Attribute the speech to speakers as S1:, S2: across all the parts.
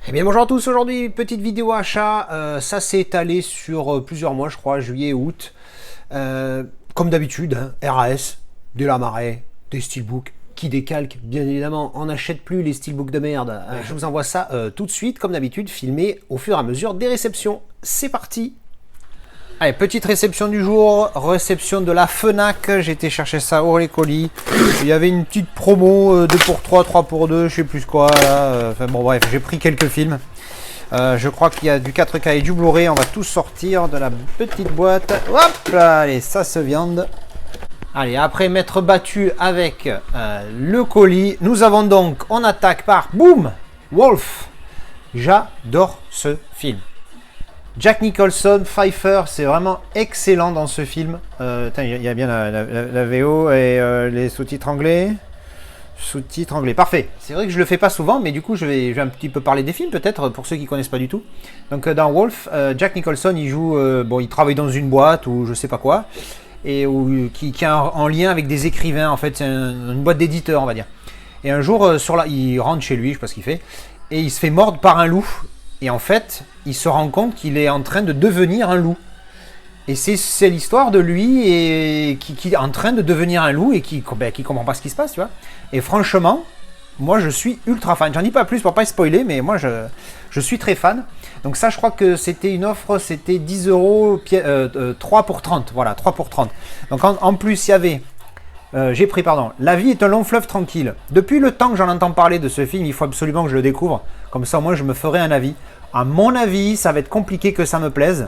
S1: Eh bien bonjour à tous, aujourd'hui petite vidéo achat, ça s'est étalé sur plusieurs mois je crois, juillet, août, comme d'habitude, hein, RAS, des Lamarre, des steelbooks, qui décalquent, bien évidemment, on n'achète plus les steelbooks de merde, je vous envoie ça tout de suite, comme d'habitude, filmé au fur et à mesure des réceptions, c'est parti. Allez, petite réception du jour, réception de la Fnac, j'ai été chercher ça au colis. Il y avait une petite promo 2 pour 3, 3 pour 2, je sais plus quoi là. Enfin bon bref, j'ai pris quelques films. Je crois qu'il y a du 4K et du Blu-ray, on va tout sortir de la petite boîte. Hop là, allez, ça se viande. Allez, après m'être battu avec le colis, nous avons donc, on attaque par, boum, Wolf. J'adore ce film. Jack Nicholson, Pfeiffer, c'est vraiment excellent dans ce film. Il y a bien la VO et les sous-titres anglais. Sous-titres anglais, parfait. C'est vrai que je le fais pas souvent, mais du coup je vais un petit peu parler des films peut-être pour ceux qui connaissent pas du tout. Donc dans Wolf, Jack Nicholson il joue, il travaille dans une boîte ou je sais pas quoi, et qui est en lien avec des écrivains. En fait, c'est une boîte d'éditeurs on va dire. Et un jour il rentre chez lui, je sais pas ce qu'il fait, et il se fait mordre par un loup. Et en fait, il se rend compte qu'il est en train de devenir un loup. Et c'est l'histoire de lui et qui est en train de devenir un loup et qui comprend pas ce qui se passe, tu vois. Et franchement, moi je suis ultra fan. J'en dis pas plus pour pas spoiler, mais moi je suis très fan. Donc ça, je crois que c'était une offre, c'était 10 €, 3 pour 30. Voilà, 3 pour 30. Donc en plus, il y avait... j'ai pris, pardon, La vie est un long fleuve tranquille. Depuis le temps que j'en entends parler de ce film, il faut absolument que je le découvre. Comme ça, moi, je me ferai un avis. À mon avis, ça va être compliqué que ça me plaise.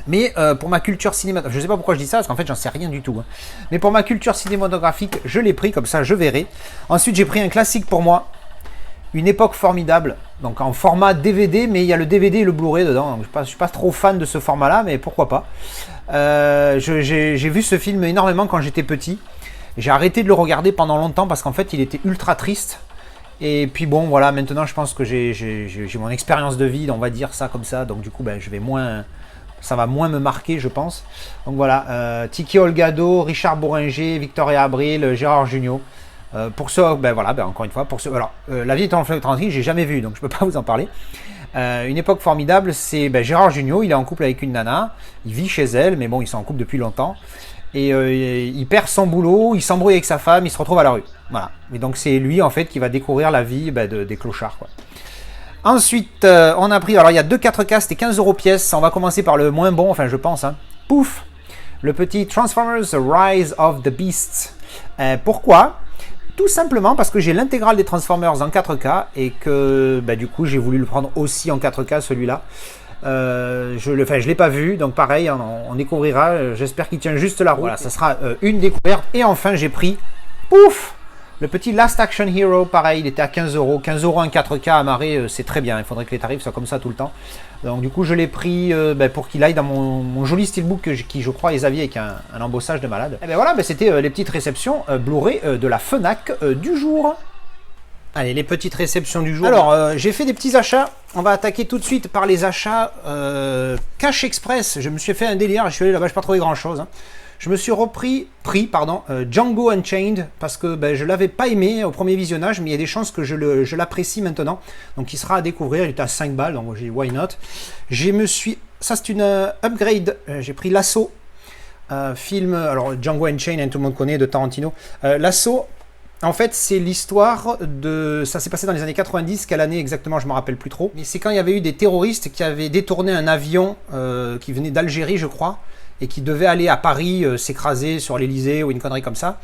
S1: Mais pour ma culture cinématographique, je ne sais pas pourquoi je dis ça, parce qu'en fait, j'en sais rien du tout. Hein. Mais pour ma culture cinématographique, je l'ai pris, comme ça, je verrai. Ensuite, j'ai pris un classique pour moi. Une époque formidable. Donc en format DVD, mais il y a le DVD et le Blu-ray dedans. Donc, je ne suis pas trop fan de ce format-là, mais pourquoi pas. J'ai vu ce film énormément quand j'étais petit. J'ai arrêté de le regarder pendant longtemps parce qu'en fait il était ultra triste. Et puis bon voilà, maintenant je pense que j'ai mon expérience de vie, on va dire ça comme ça. Donc du coup ça va moins me marquer je pense. Donc voilà, Tiki Olgado, Richard Bohringer, Victoria Abril, Gérard Jugnot. Pour ceux, encore une fois, pour ceux, alors La vie est en fleuve tranquille, j'ai jamais vu donc je peux pas vous en parler. Une époque formidable, c'est Gérard Jugnot, il est en couple avec une nana, il vit chez elle, mais bon, ils sont en couple depuis longtemps, et il perd son boulot, il s'embrouille avec sa femme, il se retrouve à la rue. Voilà. Et donc c'est lui en fait qui va découvrir la vie des clochards, quoi. Ensuite, on a pris, alors il y a deux 4K, c'était 15 € pièce, on va commencer par le moins bon, enfin je pense, hein. Pouf, le petit Transformers Rise of the Beasts. Pourquoi ? Tout simplement parce que j'ai l'intégrale des Transformers en 4K et que du coup j'ai voulu le prendre aussi en 4K celui-là. Je l'ai pas vu, donc pareil, on découvrira. J'espère qu'il tient juste la route. Voilà, ça sera une découverte. Et enfin j'ai pris, pouf, le petit Last Action Hero, pareil, il était à 15 €. 15 € en 4K à marée, c'est très bien. Il faudrait que les tarifs soient comme ça tout le temps. Donc du coup je l'ai pris pour qu'il aille dans mon joli steelbook qui je crois les aviez avec un embossage de malade. Et voilà, c'était les petites réceptions Blu-ray de la Fnac du jour. Allez, les petites réceptions du jour. Alors j'ai fait des petits achats. On va attaquer tout de suite par les achats Cash Express. Je me suis fait un délire, je suis allé là-bas, je n'ai pas trouvé grand chose. Hein. Je me suis pris Django Unchained parce que je ne l'avais pas aimé au premier visionnage, mais il y a des chances que je l'apprécie maintenant. Donc il sera à découvrir, il est à 5 balles, donc j'ai dit why not. Ça c'est une upgrade, j'ai pris L'Assaut, film, alors Django Unchained, hein, tout le monde connaît, de Tarantino. L'Assaut, en fait c'est l'histoire de... Ça s'est passé dans les années 90, quelle année exactement je ne me rappelle plus trop. Mais c'est quand il y avait eu des terroristes qui avaient détourné un avion qui venait d'Algérie je crois, et qui devait aller à Paris s'écraser sur l'Elysée ou une connerie comme ça.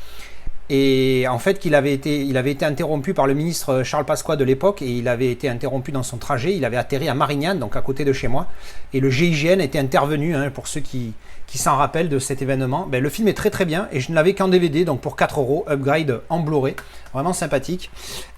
S1: Et en fait, il avait été interrompu par le ministre Charles Pasqua de l'époque, et il avait été interrompu dans son trajet. Il avait atterri à Marignane, donc à côté de chez moi. Et le GIGN était intervenu, hein, pour ceux qui s'en rappellent de cet événement. Le film est très très bien, et je ne l'avais qu'en DVD, donc pour 4 €, upgrade en Blu-ray. Vraiment sympathique.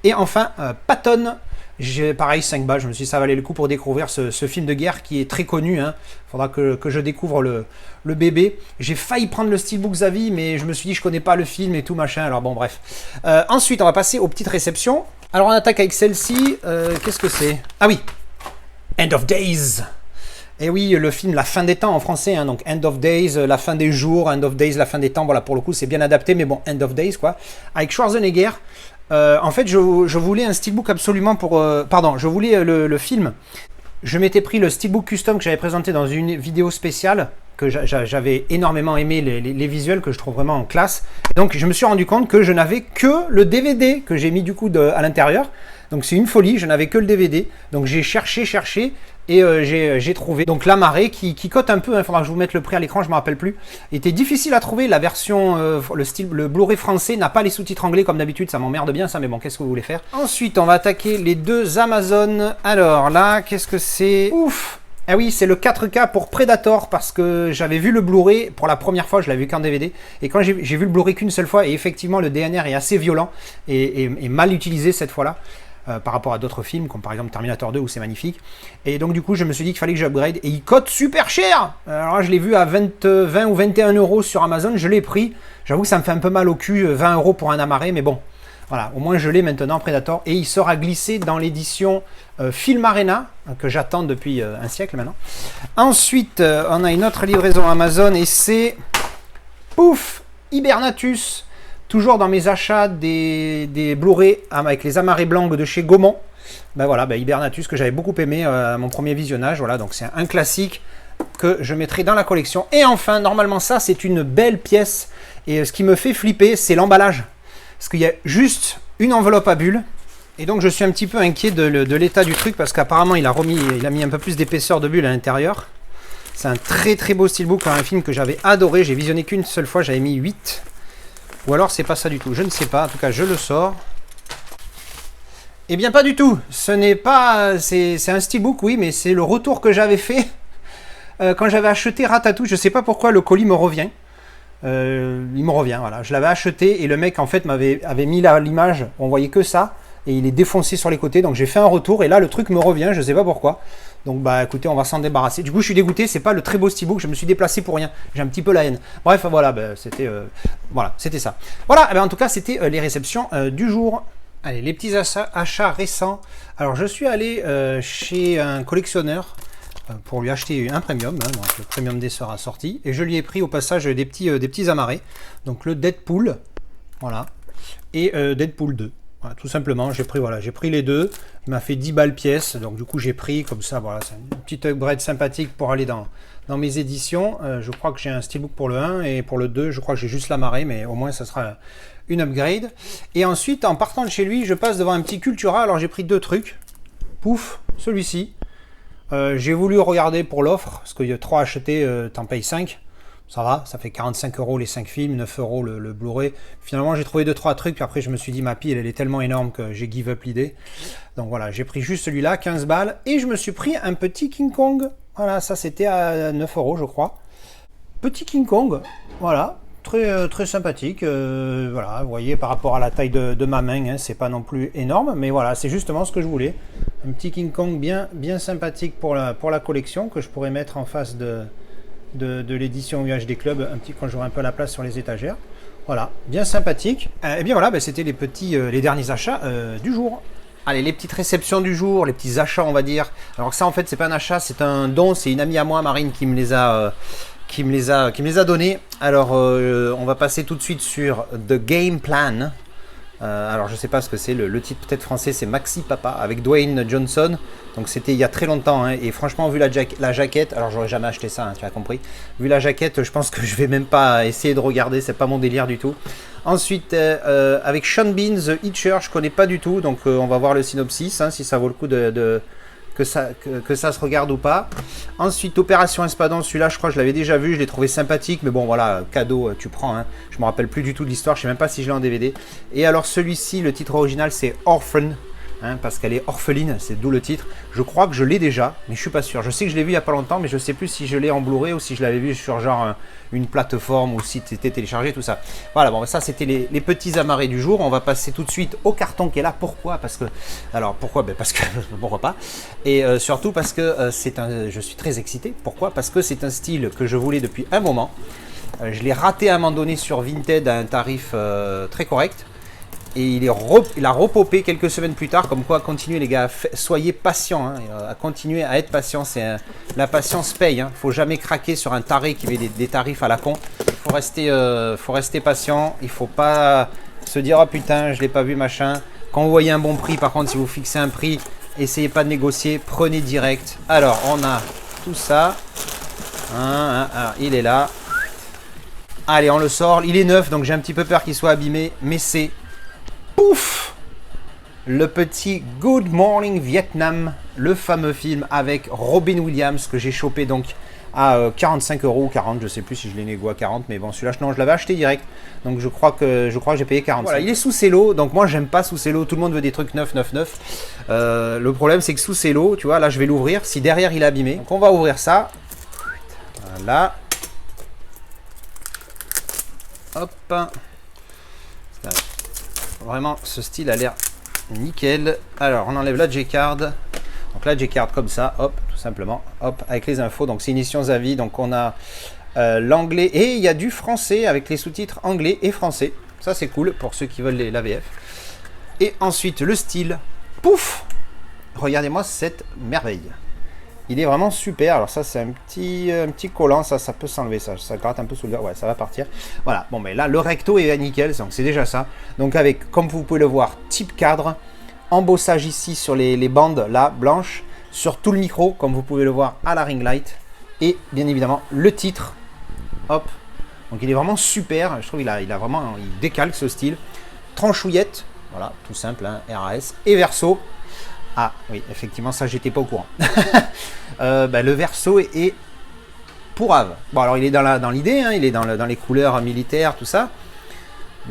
S1: Et enfin, Patton. J'ai pareil 5 balles, je me suis dit ça valait le coup pour découvrir ce film de guerre qui est très connu. Hein. Faudra que je découvre le bébé. J'ai failli prendre le Steelbook Xavi, mais je me suis dit je connais pas le film et tout machin, alors bon bref. Ensuite on va passer aux petites réceptions. Alors on attaque avec celle-ci, qu'est-ce que c'est? Ah oui, End of Days. Et oui, le film La fin des temps en français, hein, donc End of Days, la fin des jours, End of Days, la fin des temps, voilà, pour le coup c'est bien adapté, mais bon, End of Days quoi. Avec Schwarzenegger, En fait, je voulais un steelbook absolument pour... pardon, je voulais le film. Je m'étais pris le steelbook custom que j'avais présenté dans une vidéo spéciale, que j'avais énormément aimé les visuels, que je trouve vraiment en classe. Donc je me suis rendu compte que je n'avais que le DVD que j'ai mis du coup à l'intérieur. Donc c'est une folie, je n'avais que le DVD. Donc j'ai cherché et j'ai trouvé. Donc la marée qui cote un peu, il faudra que je vous mette le prix à l'écran, je ne me rappelle plus. Était difficile à trouver, la version, le Blu-ray français n'a pas les sous-titres anglais comme d'habitude, ça m'emmerde bien ça, mais bon, qu'est-ce que vous voulez faire? Ensuite, on va attaquer les deux Amazon. Alors là, qu'est-ce que c'est? Ouf! Ah oui, c'est le 4K pour Predator, parce que j'avais vu le Blu-ray pour la première fois, je l'avais vu qu'en DVD, et quand j'ai vu le Blu-ray qu'une seule fois, et effectivement le DNR est assez violent, et mal utilisé cette fois-là, par rapport à d'autres films, comme par exemple Terminator 2, où c'est magnifique, et donc du coup je me suis dit qu'il fallait que j'upgrade, et il cote super cher. Alors là je l'ai vu à 20 ou 21 euros sur Amazon, je l'ai pris, j'avoue que ça me fait un peu mal au cul, 20 euros pour un amarré, mais bon, voilà, au moins je l'ai maintenant, Predator, et il sera glissé dans l'édition Film Arena, que j'attends depuis un siècle maintenant. Ensuite, on a une autre livraison Amazon, et c'est... Pouf! Hibernatus, toujours dans mes achats des Blu-ray avec les amarrés blancs de chez Gaumont. Ben voilà, Hibernatus, que j'avais beaucoup aimé à mon premier visionnage, voilà, donc c'est un classique que je mettrai dans la collection. Et enfin, normalement ça, c'est une belle pièce, et ce qui me fait flipper, c'est l'emballage. Parce qu'il y a juste une enveloppe à bulles. Et donc je suis un petit peu inquiet de l'état du truc, parce qu'apparemment il a mis un peu plus d'épaisseur de bulles à l'intérieur. C'est un très très beau steelbook pour un film que j'avais adoré. J'ai visionné qu'une seule fois, j'avais mis 8. Ou alors c'est pas ça du tout, je ne sais pas. En tout cas je le sors. Eh bien pas du tout. Ce n'est pas... C'est un steelbook, oui, mais c'est le retour que j'avais fait quand j'avais acheté Ratatouille. Je ne sais pas pourquoi le colis me revient. Il me revient, voilà. Je l'avais acheté et le mec en fait avait mis l'image, on voyait que ça. Et il est défoncé sur les côtés, donc j'ai fait un retour et là le truc me revient, je sais pas pourquoi. Donc bah écoutez, on va s'en débarrasser. Du coup je suis dégoûté, c'est pas le très beau steelbook, je me suis déplacé pour rien, j'ai un petit peu la haine. Bref, voilà, c'était ça. Voilà, en tout cas c'était les réceptions du jour. Allez, les petits achats récents. Alors je suis allé chez un collectionneur pour lui acheter un premium, hein, donc le premium D sera sorti, et je lui ai pris au passage des petits amarrés. Donc le Deadpool, voilà, et Deadpool 2. Voilà, tout simplement, j'ai pris les deux, il m'a fait 10 balles pièce, donc du coup j'ai pris comme ça, voilà, c'est une petite upgrade sympathique pour aller dans mes éditions. Je crois que j'ai un steelbook pour le 1 et pour le 2, je crois que j'ai juste l'amarré, mais au moins ça sera une upgrade. Et ensuite, en partant de chez lui, je passe devant un petit Cultura, alors j'ai pris deux trucs. Pouf, celui-ci. J'ai voulu regarder pour l'offre, parce qu'il y a 3 achetés, t'en payes 5. Ça va, ça fait 45 euros les 5 films, 9 euros le Blu-ray. Finalement, j'ai trouvé 2-3 trucs, puis après, je me suis dit, ma pile, elle est tellement énorme que j'ai give up l'idée. Donc voilà, j'ai pris juste celui-là, 15 balles, et je me suis pris un petit King Kong. Voilà, ça c'était à 9 euros, je crois. Petit King Kong, voilà, très sympathique. Voilà, vous voyez, par rapport à la taille de ma main, hein, c'est pas non plus énorme, mais voilà, c'est justement ce que je voulais. Un petit King Kong bien sympathique pour la collection, que je pourrais mettre en face de l'édition UHD Club quand j'aurai un peu la place sur les étagères. Voilà, bien sympathique. Et bien voilà, c'était les derniers achats du jour. Allez, les petites réceptions du jour, les petits achats on va dire. Alors ça en fait c'est pas un achat, c'est un don, c'est une amie à moi, Marine, qui me les a donnés. Alors on va passer tout de suite sur The Game Plan. Alors je sais pas ce que c'est, le titre peut-être français c'est Maxi Papa avec Dwayne Johnson, donc c'était il y a très longtemps, hein, et franchement vu la jaquette, alors j'aurais jamais acheté ça, hein, tu as compris, vu la jaquette je pense que je vais même pas essayer de regarder, c'est pas mon délire du tout. Ensuite avec Sean Bean, The Hitcher, je connais pas du tout, donc on va voir le synopsis, hein, si ça vaut le coup que ça se regarde ou pas. Ensuite, Opération Espadon, celui-là, je crois que je l'avais déjà vu, je l'ai trouvé sympathique, mais bon, voilà, cadeau, tu prends. Hein. Je me rappelle plus du tout de l'histoire, je sais même pas si je l'ai en DVD. Et alors, celui-ci, le titre original, c'est Orphan, hein, parce qu'elle est orpheline, c'est d'où le titre. Je crois que je l'ai déjà, mais je suis pas sûr. Je sais que je l'ai vu il y a pas longtemps, mais je sais plus si je l'ai en Blu-ray ou si je l'avais vu sur genre une plateforme ou si c'était téléchargé, tout ça. Voilà, bon, ça c'était les petits amarrés du jour. On va passer tout de suite au carton qui est là. Pourquoi? Parce que, alors pourquoi? Parce que pourquoi pas? Et surtout parce que je suis très excité. Pourquoi? Parce que c'est un style que je voulais depuis un moment. Je l'ai raté à un moment donné sur Vinted à un tarif très correct. Et il a repopé quelques semaines plus tard, comme quoi continuez les gars, soyez patients, hein, à continuer à être patient, la patience paye, hein, faut jamais craquer sur un taré qui met des tarifs à la con, faut rester patient, il faut pas se dire, oh putain, je l'ai pas vu, machin. Quand vous voyez un bon prix, par contre, si vous fixez un prix, essayez pas de négocier, prenez direct. Alors, on a tout ça. Il est là. Allez, on le sort. Il est neuf, donc j'ai un petit peu peur qu'il soit abîmé. Mais c'est... Pouf! Le petit Good Morning Vietnam, le fameux film avec Robin Williams que j'ai chopé donc à 45 € ou 40, je sais plus si je l'ai négocié à 40, mais bon, celui-là, non, je l'avais acheté direct, donc je crois que j'ai payé 45. Voilà, il est sous cello, donc moi, j'aime pas sous cello, tout le monde veut des trucs 999. Le problème, c'est que sous cello, tu vois, là, je vais l'ouvrir, si derrière, il est abîmé, donc on va ouvrir ça. Voilà. Hop. Vraiment, ce style a l'air nickel. Alors, on enlève la J-card. Donc la J-card comme ça, hop, tout simplement, hop, avec les infos. Donc c'est une édition à vie, donc on a l'anglais et il y a du français avec les sous-titres anglais et français. Ça c'est cool pour ceux qui veulent la VF. Et ensuite le style, pouf, regardez-moi cette merveille. Il est vraiment super. Alors ça c'est un petit collant, ça peut s'enlever, ça gratte un peu sous le doigt, ouais, ça va partir. Voilà, bon mais là le recto est nickel, donc c'est déjà ça. Donc avec, comme vous pouvez le voir, type cadre. Embossage ici sur les bandes là blanches, sur tout le micro comme vous pouvez le voir à la ring light, et bien évidemment le titre, hop, donc il est vraiment super, je trouve il décalque ce style, tranchouillette, voilà, tout simple, hein, RAS, et verso, ah oui effectivement ça j'étais pas au courant, le verso est pour Ave, bon alors il est dans l'idée, hein, il est dans les couleurs militaires, tout ça.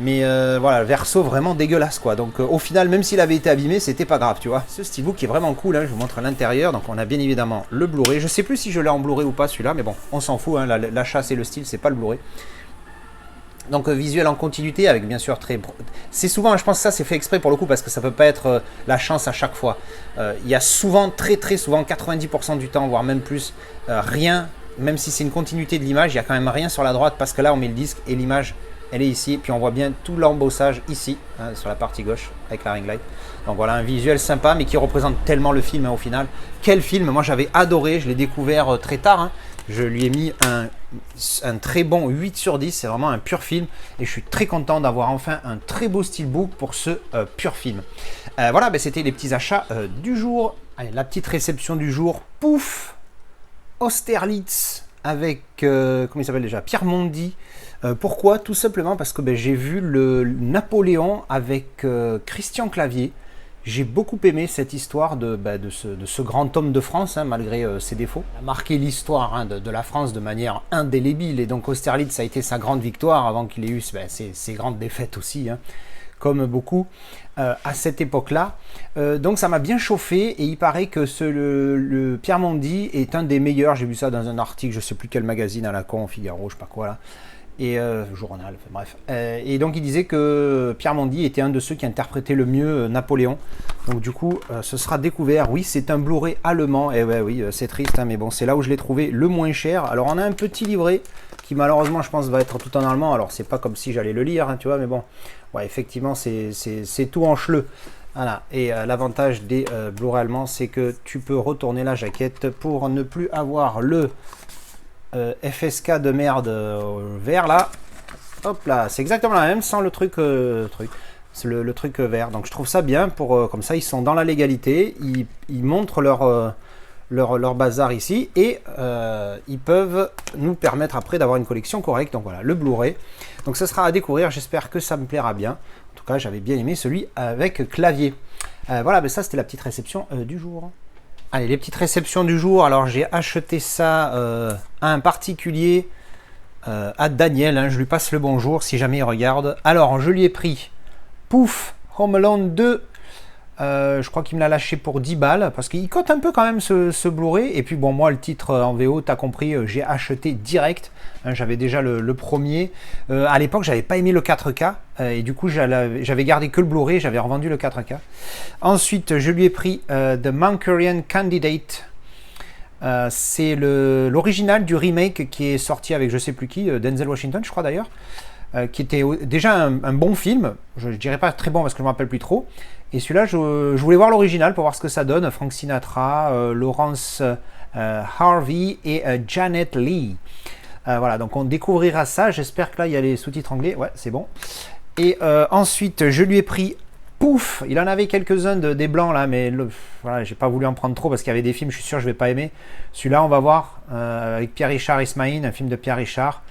S1: Mais voilà, le verso vraiment dégueulasse quoi. Donc au final, même s'il avait été abîmé, c'était pas grave, tu vois. Ce steelbook est vraiment cool, hein. Je vous montre l'intérieur. Donc on a bien évidemment le Blu-ray. Je sais plus si je l'ai en Blu-ray ou pas celui-là, mais bon, on s'en fout, hein. L'achat c'est le style, c'est pas le Blu-ray. Donc visuel en continuité avec bien sûr très... C'est souvent, je pense que ça c'est fait exprès pour le coup parce que ça peut pas être la chance à chaque fois. Il y a souvent, très souvent, 90% du temps, voire même plus, rien, même si c'est une continuité de l'image, il y a quand même rien sur la droite parce que là on met le disque et l'image... Elle est ici, puis on voit bien tout l'embossage ici, hein, sur la partie gauche, avec la ring light. Donc voilà, un visuel sympa, mais qui représente tellement le film, hein, au final. Quel film! Moi j'avais adoré, je l'ai découvert très tard. Hein. Je lui ai mis un très bon 8 sur 10, c'est vraiment un pur film. Et je suis très content d'avoir enfin un très beau steelbook pour ce pur film. Voilà, c'était les petits achats du jour. Allez, la petite réception du jour, pouf! Austerlitz avec, comment il s'appelle déjà? Pierre Mondy. Pourquoi? Tout simplement parce que j'ai vu le Napoléon avec Christian Clavier. J'ai beaucoup aimé cette histoire de ce grand homme de France, hein, malgré ses défauts. Il a marqué l'histoire, hein, de la France de manière indélébile. Et donc Austerlitz a été sa grande victoire avant qu'il ait eu ses grandes défaites aussi, hein, comme beaucoup à cette époque-là. Donc ça m'a bien chauffé et il paraît que le Pierre Mondy est un des meilleurs. J'ai vu ça dans un article, je ne sais plus quel magazine, à la con, Figaro, je sais pas quoi là. Et journal, bref. Et donc il disait que Pierre Mondy était un de ceux qui interprétait le mieux Napoléon. Donc du coup, ce sera découvert. Oui, c'est un Blu-ray allemand. Et ouais, oui, c'est triste, hein, mais bon, c'est là où je l'ai trouvé le moins cher. Alors on a un petit livret qui malheureusement, je pense, va être tout en allemand. Alors c'est pas comme si j'allais le lire, hein, tu vois, mais bon, ouais, effectivement, c'est tout en chleu. Voilà. Et l'avantage des Blu-ray allemands, c'est que tu peux retourner la jaquette pour ne plus avoir le FSK de merde vert là, hop là, c'est exactement la même sans le truc, c'est le truc vert. Donc je trouve ça bien pour comme ça ils sont dans la légalité, ils montrent leur bazar ici et ils peuvent nous permettre après d'avoir une collection correcte. Donc voilà, le Blu-ray. Donc ça sera à découvrir, j'espère que ça me plaira bien. En tout cas, j'avais bien aimé celui avec clavier. Voilà, ça c'était la petite réception du jour. Allez, les petites réceptions du jour. Alors, j'ai acheté ça à un particulier, à Daniel. Hein, je lui passe le bonjour si jamais il regarde. Alors, je lui ai pris, pouf, Home Alone 2. Je crois qu'il me l'a lâché pour 10 balles parce qu'il cote un peu quand même ce Blu-ray. Et puis, bon, moi, le titre en VO, t'as compris, j'ai acheté direct. Hein, j'avais déjà le premier. À l'époque, j'avais pas aimé le 4K. Et du coup, j'avais gardé que le Blu-ray. J'avais revendu le 4K. Ensuite, je lui ai pris The Manchurian Candidate. C'est l'original du remake qui est sorti avec je sais plus qui, Denzel Washington, je crois d'ailleurs. Qui était déjà un bon film. Je ne dirais pas très bon parce que je ne me rappelle plus trop. Et celui-là, je voulais voir l'original pour voir ce que ça donne. Frank Sinatra, Laurence Harvey et Janet Leigh. Voilà, donc on découvrira ça. J'espère que là, il y a les sous-titres anglais. Ouais, c'est bon. Et ensuite, je lui ai pris Pouf. Il en avait quelques-uns des blancs là, mais voilà, j'ai pas voulu en prendre trop parce qu'il y avait des films, je suis sûr que je vais pas aimer. Celui-là, on va voir, avec Pierre-Richard Ismaïn, un film de Pierre-Richard.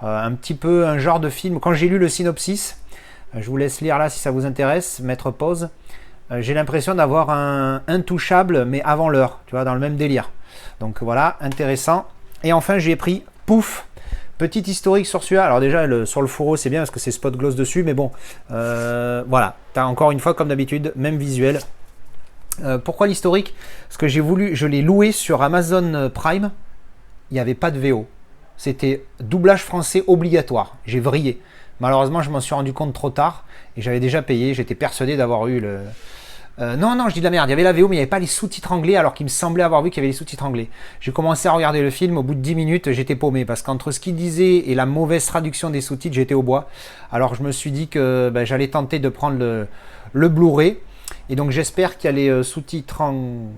S1: Un petit peu un genre de film. Quand j'ai lu le synopsis, je vous laisse lire là si ça vous intéresse, mettre pause. J'ai l'impression d'avoir un Intouchable, mais avant l'heure, tu vois, dans le même délire. Donc voilà, intéressant. Et enfin, j'ai pris Pouf. Petit historique sur celui-là. Alors déjà, sur le fourreau, c'est bien parce que c'est spot gloss dessus, mais bon, voilà. Tu as encore une fois, comme d'habitude, même visuel. Pourquoi l'historique? Parce que je l'ai loué sur Amazon Prime. Il n'y avait pas de VO. C'était doublage français obligatoire. J'ai vrillé. Malheureusement, je m'en suis rendu compte trop tard et j'avais déjà payé. J'étais persuadé d'avoir eu le... non, je dis de la merde. Il y avait la VO, mais il n'y avait pas les sous-titres anglais, alors qu'il me semblait avoir vu qu'il y avait les sous-titres anglais. J'ai commencé à regarder le film. Au bout de 10 minutes, j'étais paumé parce qu'entre ce qu'il disait et la mauvaise traduction des sous-titres, j'étais au bois. Alors, je me suis dit que j'allais tenter de prendre le Blu-ray. Et donc, j'espère qu'il y a les sous-titres en...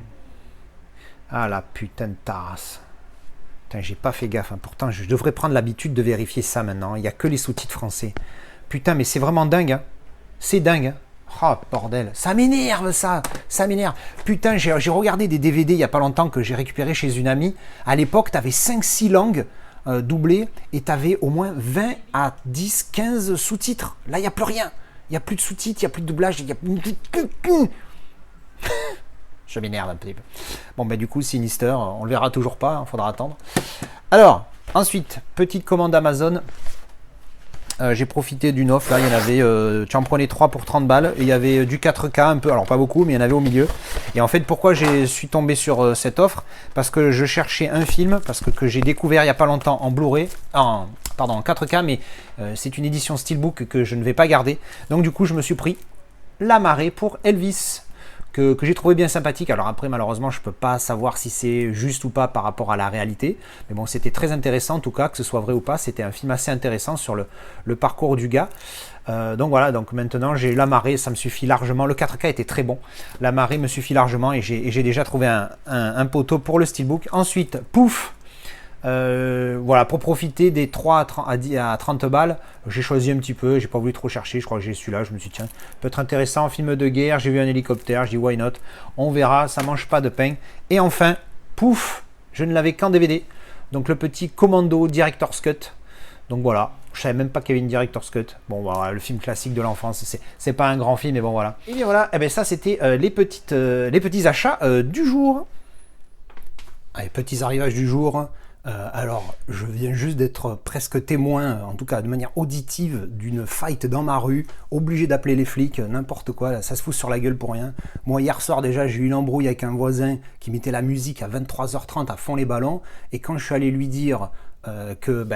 S1: Ah la putain de tasse. Putain, j'ai pas fait gaffe. Hein. Pourtant, je devrais prendre l'habitude de vérifier ça maintenant. Il n'y a que les sous-titres français. Putain, mais c'est vraiment dingue. Hein. C'est dingue. Hein. Oh, bordel. Ça m'énerve, ça. Ça m'énerve. Putain, j'ai regardé des DVD il n'y a pas longtemps que j'ai récupéré chez une amie. À l'époque, tu avais 5-6 langues doublées et tu avais au moins 20 à 10, 15 sous-titres. Là, il n'y a plus rien. Il n'y a plus de sous-titres, il n'y a plus de doublage. Je m'énerve un petit peu. Bon, du coup, Sinister, on le verra toujours pas, il faudra attendre. Alors, ensuite, petite commande Amazon. J'ai profité d'une offre, là, il y en avait, tu en prenais 3 pour 30 balles, et il y avait du 4K un peu, alors pas beaucoup, mais il y en avait au milieu. Et en fait, pourquoi je suis tombé sur cette offre? Parce que je cherchais un film, parce que j'ai découvert il n'y a pas longtemps en Blu-ray, en 4K, mais c'est une édition Steelbook que je ne vais pas garder. Donc du coup, je me suis pris La Marée pour Elvis. Que j'ai trouvé bien sympathique. Alors après, malheureusement, je ne peux pas savoir si c'est juste ou pas par rapport à la réalité. Mais bon, c'était très intéressant, en tout cas, que ce soit vrai ou pas. C'était un film assez intéressant sur le parcours du gars. Donc voilà, donc maintenant, j'ai La Marée, ça me suffit largement. Le 4K était très bon. La Marée me suffit largement et j'ai déjà trouvé un poteau pour le Steelbook. Ensuite, Pouf. Voilà, pour profiter des 3 à 30 balles, j'ai choisi un petit peu, j'ai pas voulu trop chercher, je crois que j'ai celui-là, je me suis dit tiens, peut être intéressant, film de guerre, j'ai vu un hélicoptère, je dis why not, on verra, ça mange pas de pain. Et enfin, Pouf, je ne l'avais qu'en DVD, donc le petit Commando Director's Cut, donc voilà, je savais même pas qu'il y avait une Director's Cut, bon voilà, le film classique de l'enfance, c'est pas un grand film, mais bon voilà. Et bien voilà, et bien ça c'était les petits achats du jour. Allez, petits arrivages du jour. Alors, je viens juste d'être presque témoin, en tout cas de manière auditive, d'une fight dans ma rue, obligé d'appeler les flics, n'importe quoi, là, ça se fout sur la gueule pour rien. Moi, hier soir déjà, j'ai eu une embrouille avec un voisin qui mettait la musique à 23h30 à fond les ballons, et quand je suis allé lui dire que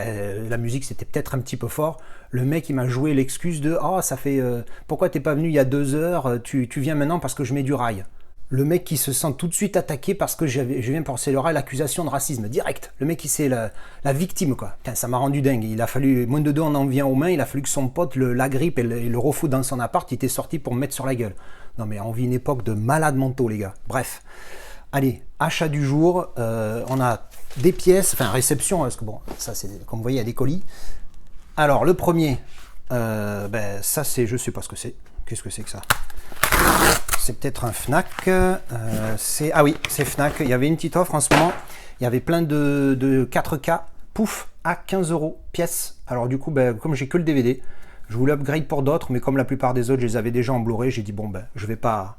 S1: la musique c'était peut-être un petit peu fort, le mec il m'a joué l'excuse de « Oh, ça fait... pourquoi t'es pas venu il y a 2 heures, tu viens maintenant parce que je mets du rail ?» Le mec qui se sent tout de suite attaqué parce que je viens penser le rail, l'accusation de racisme, direct. Le mec qui c'est la victime, quoi. Putain, ça m'a rendu dingue. Il a fallu, moins de 2 on en vient aux mains, il a fallu que son pote l'agrippe et le refoute dans son appart, il était sorti pour me mettre sur la gueule. Non mais on vit une époque de malades mentaux, les gars. Bref. Allez, achat du jour, on a des pièces, enfin réception, parce que bon, ça c'est, comme vous voyez, il y a des colis. Alors, le premier, ça c'est, je sais pas ce que c'est. Qu'est-ce que c'est que ça? C'est peut-être un Fnac. Ah oui, c'est Fnac. Il y avait une petite offre en ce moment. Il y avait plein de 4K. Pouf, à 15 € pièce. Alors du coup, comme j'ai que le DVD, je voulais upgrade pour d'autres, mais comme la plupart des autres, je les avais déjà en Blu-ray, j'ai dit bon, je vais pas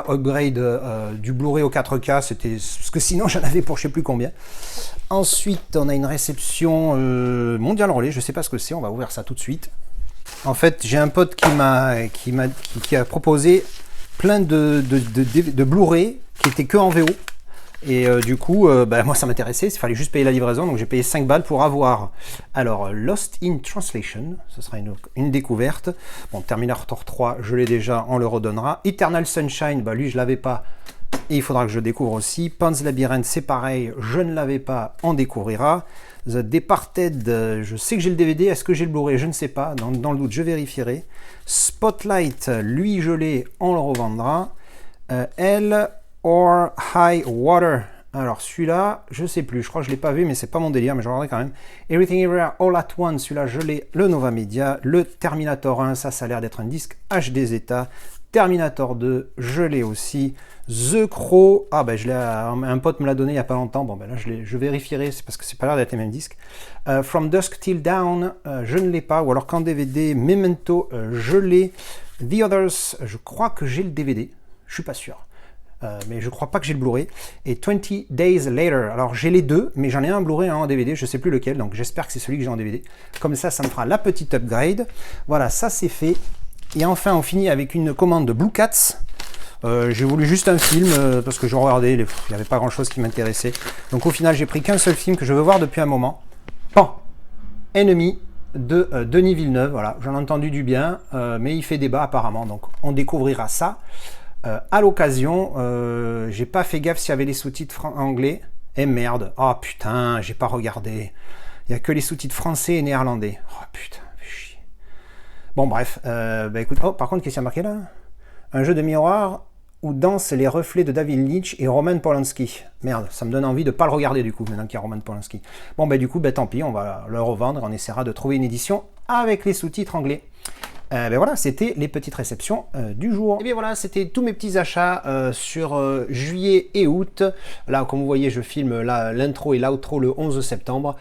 S1: upgrade du Blu-ray au 4K, c'était parce que sinon j'en avais pour je sais plus combien. Ensuite, on a une réception Mondial Relais, je sais pas ce que c'est, on va ouvrir ça tout de suite. En fait, j'ai un pote qui a proposé plein de Blu-ray qui étaient que en VO. Et du coup, moi ça m'intéressait, il fallait juste payer la livraison, donc j'ai payé 5 balles pour avoir. Alors, Lost in Translation, ce sera une découverte. Bon, Terminator 3, je l'ai déjà, on le redonnera. Eternal Sunshine, lui je l'avais pas, et il faudra que je découvre aussi. Pan's Labyrinth, c'est pareil, je ne l'avais pas, on découvrira. The Departed, je sais que j'ai le DVD, est-ce que j'ai le Blu-ray? Je ne sais pas, dans le doute, je vérifierai. Spotlight, lui je l'ai, on le revendra. Hell or High Water, Alors celui-là, je sais plus, je crois que je l'ai pas vu, mais c'est pas mon délire, mais je regarderai quand même. Everything Everywhere All at Once, celui-là je l'ai, le Nova Media, le Terminator 1, ça a l'air d'être un disque HD Zeta. Terminator 2, je l'ai aussi. The Crow, ah ben je l'ai, un pote me l'a donné il y a pas longtemps, bon ben là je vérifierai, c'est parce que c'est pas l'air d'être les mêmes disques. From Dusk Till Dawn, je ne l'ai pas, ou alors qu'en DVD, Memento, je l'ai. The Others, je crois que j'ai le DVD, je suis pas sûr. Mais je crois pas que j'ai le Blu-ray. Et 20 Days Later, alors j'ai les deux, mais j'en ai un Blu-ray et un en DVD, je sais plus lequel, donc j'espère que c'est celui que j'ai en DVD. Comme ça me fera la petite upgrade. Voilà, ça c'est fait. Et enfin, on finit avec une commande de Blue Cats. J'ai voulu juste un film, parce que je regardais, il n'y avait pas grand-chose qui m'intéressait. Donc au final, j'ai pris qu'un seul film que je veux voir depuis un moment. Pan, Ennemi, de Denis Villeneuve. Voilà, j'en ai entendu du bien, mais il fait débat apparemment, donc on découvrira ça. À l'occasion, j'ai pas fait gaffe s'il y avait les sous-titres anglais. Et merde, oh putain, j'ai pas regardé. Il n'y a que les sous-titres français et néerlandais. Oh putain, fais chier. Bon bref, bah écoute, oh par contre, qu'est-ce qu'il y a marqué là? Un jeu de miroir où dansent les reflets de David Lynch et Roman Polanski. Merde, ça me donne envie de pas le regarder du coup, maintenant qu'il y a Roman Polanski. Bon bah du coup, bah tant pis, on va le revendre, on essaiera de trouver une édition avec les sous-titres anglais. Ben voilà, c'était les petites réceptions du jour. Et bien voilà, c'était tous mes petits achats sur juillet et août. Là, comme vous voyez, je filme l'intro et l'outro le 11 septembre.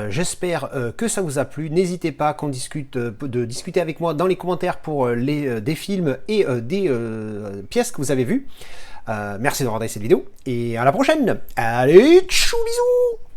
S1: J'espère que ça vous a plu. N'hésitez pas qu'on discute, de discuter avec moi dans les commentaires pour des films et des pièces que vous avez vues. Merci d'avoir regardé cette vidéo et à la prochaine. Allez, tchou, bisous!